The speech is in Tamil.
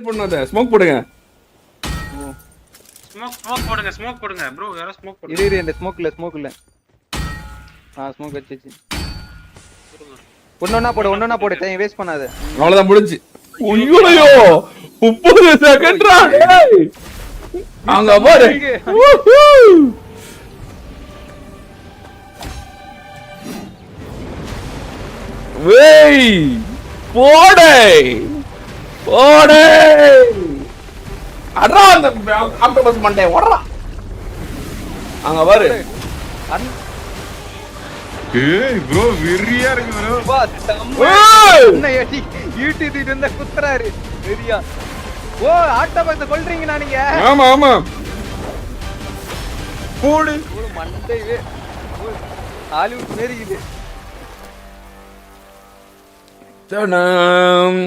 பண்ணாத ஸ்மோக் போடுங்க. ஸ்மோக் போடுங்க ப்ரோ. யாரோ ஸ்மோக் போடுங்க. இரு இந்த ஸ்மோக் இல்ல. ஸ்மோக் வச்சிச்சு. ஒண்ணா போடு டைம் வேஸ்ட் பண்ணாத. அவ்வளவுதான் முடிஞ்சு. ஐயோ 30 செகண்ட்ரா. அங்க பாரு. வேய் போடே அட்ரா அந்த ஆக்டோபஸ் மண்டே ஓடுறா. அங்க பாரு. ஏய் ப்ரோ வெறியா இருக்கு ப்ரோ. வா என்ன ஏடி யூடியூப் இந்த குத்துறாரு வெறியா. ஓ ஆக்டோபஸ் கொல்றீங்க நீங்க. ஆமா போடு மண்டே ஹாலிவுட் மாரி இது. தனம்